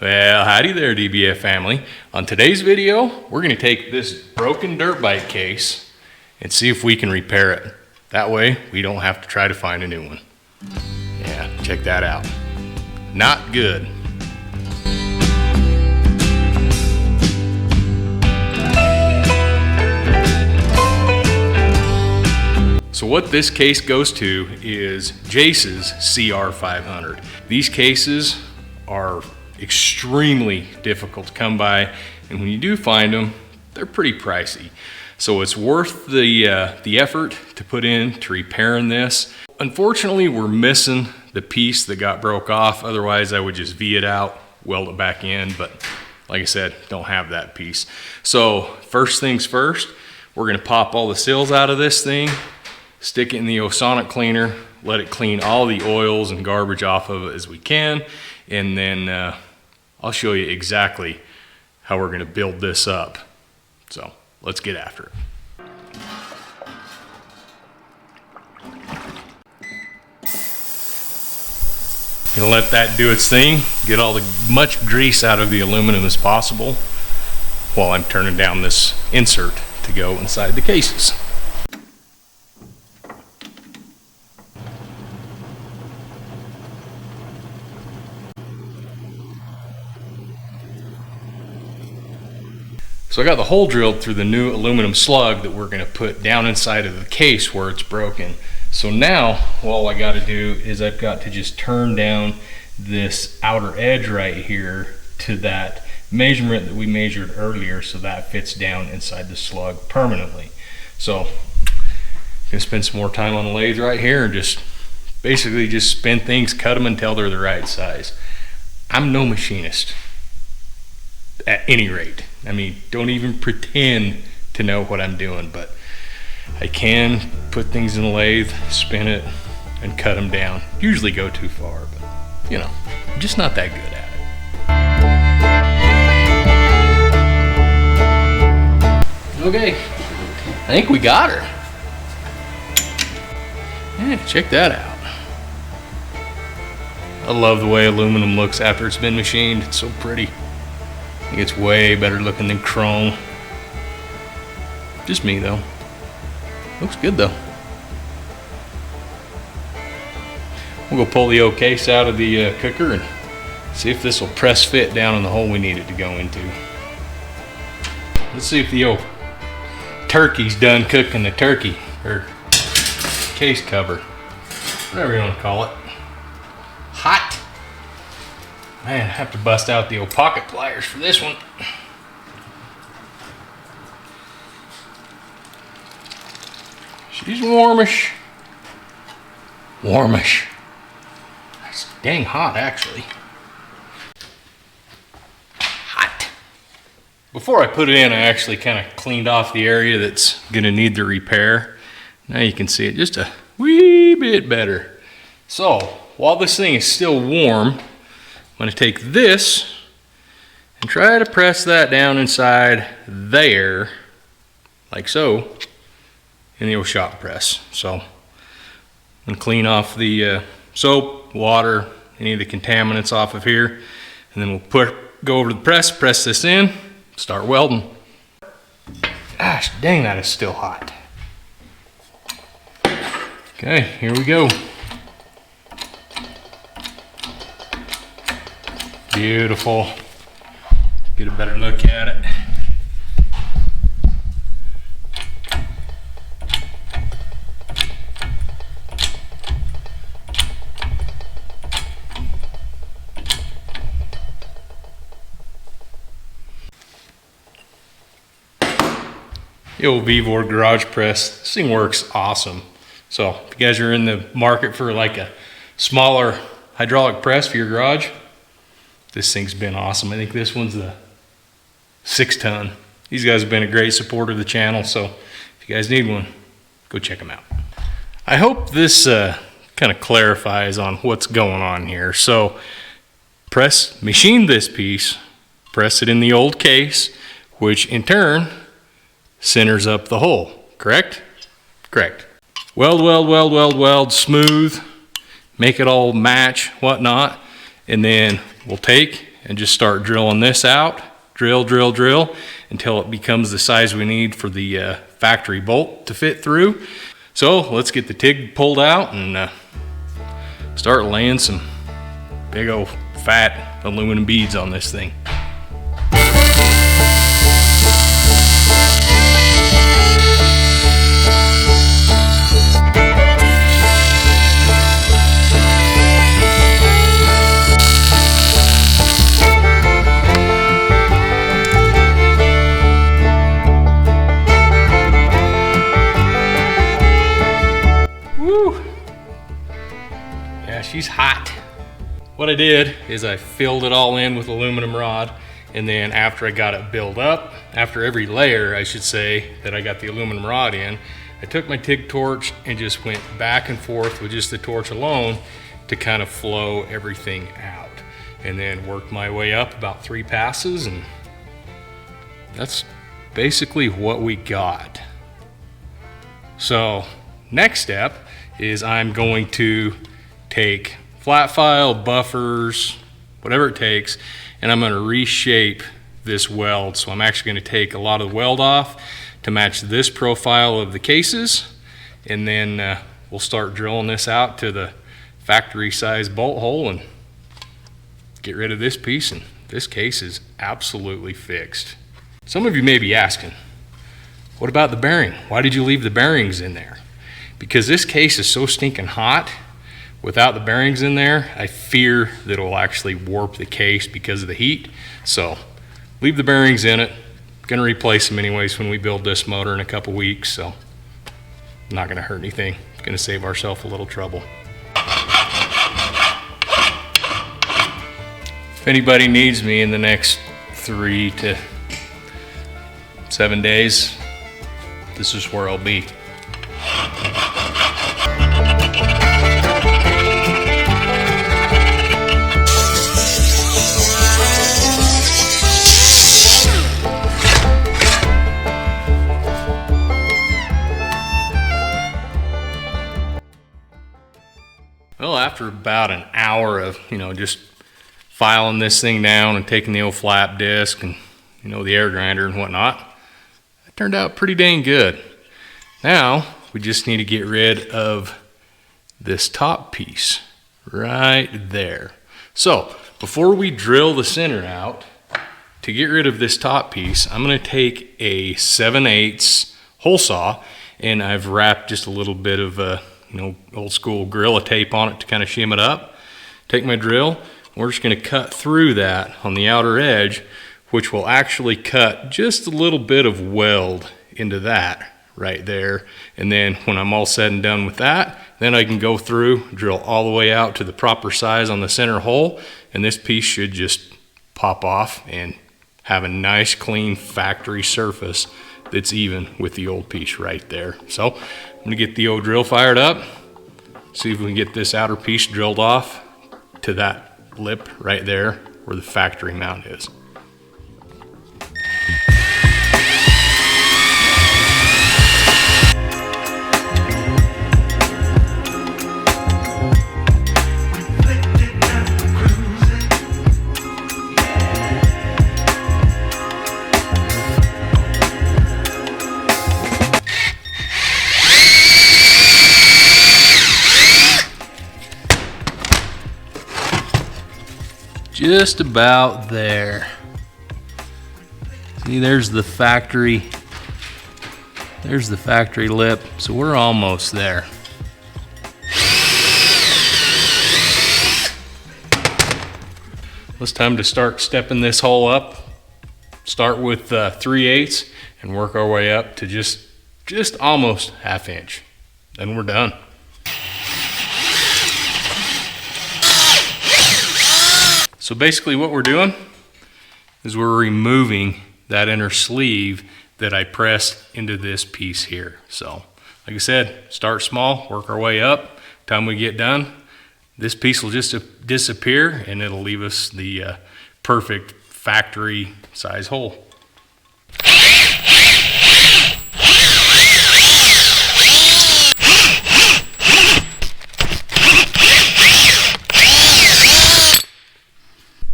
Well, howdy there, DBF family. On today's video, we're going to take this broken dirt bike case and see if we can repair it. That way, we don't have to try to find a new one. Yeah, check that out. Not good. So what this case goes to is Jace's CR500. These cases are extremely difficult to come by, and when you do find them, they're pretty pricey. So it's worth the effort to put in to repairing this. Unfortunately, we're missing the piece that got broke off. Otherwise, I would just V it out, weld it back in, but like I said, don't have that piece. So first things first, we're gonna pop all the seals out of this thing, stick it in the Osonic cleaner, let it clean all the oils and garbage off of it as we can, and then I'll show you exactly how we're gonna build this up. So let's get after it. Gonna let that do its thing, get all the much grease out of the aluminum as possible while I'm turning down this insert to go inside the cases. So I got the hole drilled through the new aluminum slug that we're going to put down inside of the case where it's broken. So now all I got to do is I've got to just turn down this outer edge right here to that measurement that we measured earlier, so that fits down inside the slug permanently. So I'm going to spend some more time on the lathe right here and just basically just spin things, cut them until they're the right size. I'm no machinist at any rate. I mean, don't even pretend to know what I'm doing, but I can put things in the lathe, spin it, and cut them down. Usually go too far, but you know, I'm just not that good at it. Okay, I think we got her. Yeah, check that out. I love the way aluminum looks after it's been machined. It's so pretty. I think it's way better looking than chrome. Just me though. Looks good though. We'll go pull the old case out of the cooker and see if this will press fit down in the hole we need it to go into. Let's see if the old turkey's done cooking the turkey, or case cover, whatever you want to call it. Hot. Man, I have to bust out the old pocket pliers for this one. She's warmish. Warmish. It's dang hot, actually. Hot. Before I put it in, I actually kind of cleaned off the area that's going to need the repair. Now you can see it just a wee bit better. So, while this thing is still warm, I'm going to take this and try to press that down inside there, like so, in the old shop press. So I'm going to clean off the soap, water, any of the contaminants off of here, and then we'll go over to the press this in, start welding. Gosh dang, that is still hot. Okay, here we go. Beautiful. Get a better look at it. The old Vevor garage press. This thing works awesome. So if you guys are in the market for like a smaller hydraulic press for your garage, this thing's been awesome. I think this one's the 6-ton. These guys have been a great supporter of the channel, so if you guys need one, go check them out. I hope this kind of clarifies on what's going on here. So machine this piece, press it in the old case, which in turn centers up the hole, correct? Correct. Weld, smooth, make it all match, whatnot, and then we'll take and just start drilling this out. Drill, drill, drill until it becomes the size we need for the factory bolt to fit through. So let's get the TIG pulled out and start laying some big old fat aluminum beads on this thing. She's hot. What I did is I filled it all in with aluminum rod, and then after I got it built up, after every layer I should say that I got the aluminum rod in, I took my TIG torch and just went back and forth with just the torch alone to kind of flow everything out, and then worked my way up about 3 passes, and that's basically what we got. So next step is I'm going to take flat file, buffers, whatever it takes, and I'm going to reshape this weld. So I'm actually going to take a lot of the weld off to match this profile of the cases, and then we'll start drilling this out to the factory size bolt hole and get rid of this piece, and this case is absolutely fixed. Some of you may be asking, what about the bearing? Why did you leave the bearings in there? Because this case is so stinking hot. Without the bearings in there, I fear that it will actually warp the case because of the heat. So leave the bearings in it. Gonna replace them anyways when we build this motor in a couple weeks, so not gonna hurt anything. Gonna save ourselves a little trouble. If anybody needs me in the next 3 to 7 days, this is where I'll be. Well, after about an hour of, just filing this thing down and taking the old flap disc and, the air grinder and whatnot, it turned out pretty dang good. Now, we just need to get rid of this top piece right there. So, before we drill the center out, to get rid of this top piece, I'm going to take a 7/8 hole saw, and I've wrapped just a little bit of old school Gorilla tape on it to kind of shim it up. Take my drill, we're just going to cut through that on the outer edge, which will actually cut just a little bit of weld into that right there. And then when I'm all said and done with that, then I can go through, drill all the way out to the proper size on the center hole, and this piece should just pop off and have a nice clean factory surface that's even with the old piece right there. So I'm gonna get the old drill fired up, see if we can get this outer piece drilled off to that lip right there where the factory mount is. Just about there. See, there's the factory lip, so we're almost there. It's time to start stepping this hole up. Start with 3/8 and work our way up to just almost 1/2 inch. Then we're done. So basically what we're doing is we're removing that inner sleeve that I pressed into this piece here. So like I said, start small, work our way up. Time we get done, this piece will just disappear and it'll leave us the perfect factory size hole.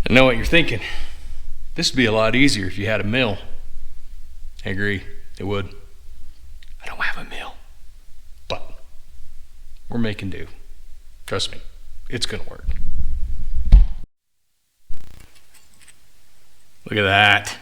And know what you're thinking. This would be a lot easier if you had a mill. I agree, it would. I don't have a mill, but we're making do. Trust me, it's gonna work. Look at that.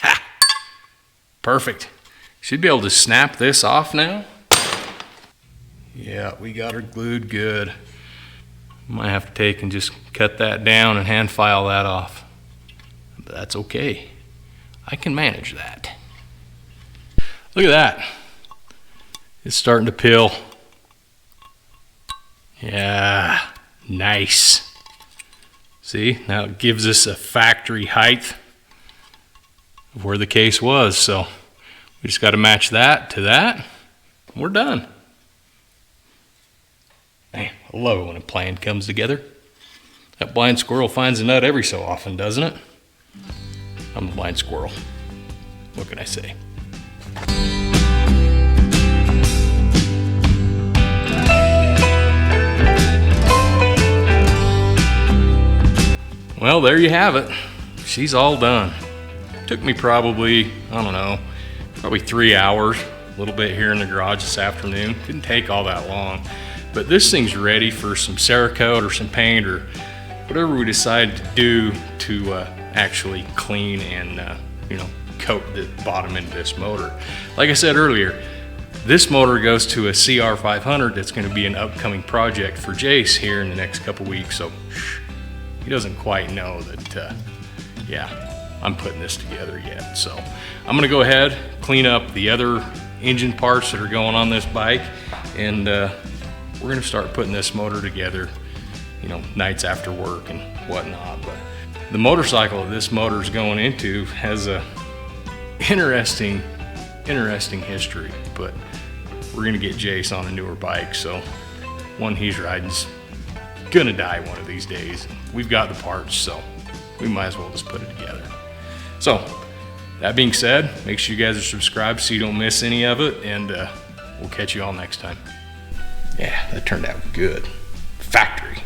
Ha! Perfect. Should be able to snap this off now. Yeah, we got her glued good. Might have to take and just cut that down and hand file that off. But that's okay. I can manage that. Look at that. It's starting to peel. Yeah, nice. See, now it gives us a factory height of where the case was. So we just got to match that to that. And we're done. Man, I love it when a plan comes together. That blind squirrel finds a nut every so often, doesn't it? I'm the blind squirrel. What can I say? Well, there you have it. She's all done. Took me probably, I don't know, probably 3 hours. A little bit here in the garage this afternoon. Didn't take all that long. But this thing's ready for some Cerakote or some paint or whatever we decide to do to actually clean and coat the bottom end of this motor. Like I said earlier, this motor goes to a CR500 that's going to be an upcoming project for Jace here in the next couple weeks. So he doesn't quite know that, I'm putting this together yet. So I'm going to go ahead, clean up the other engine parts that are going on this bike, and we're going to start putting this motor together, nights after work and whatnot. But the motorcycle that this motor is going into has a interesting history, but we're going to get Jace on a newer bike, so one he's riding's gonna die one of these days. We've got the parts, so we might as well just put it together. So that being said, make sure you guys are subscribed so you don't miss any of it, and we'll catch you all next time. Yeah, that turned out good. Factory.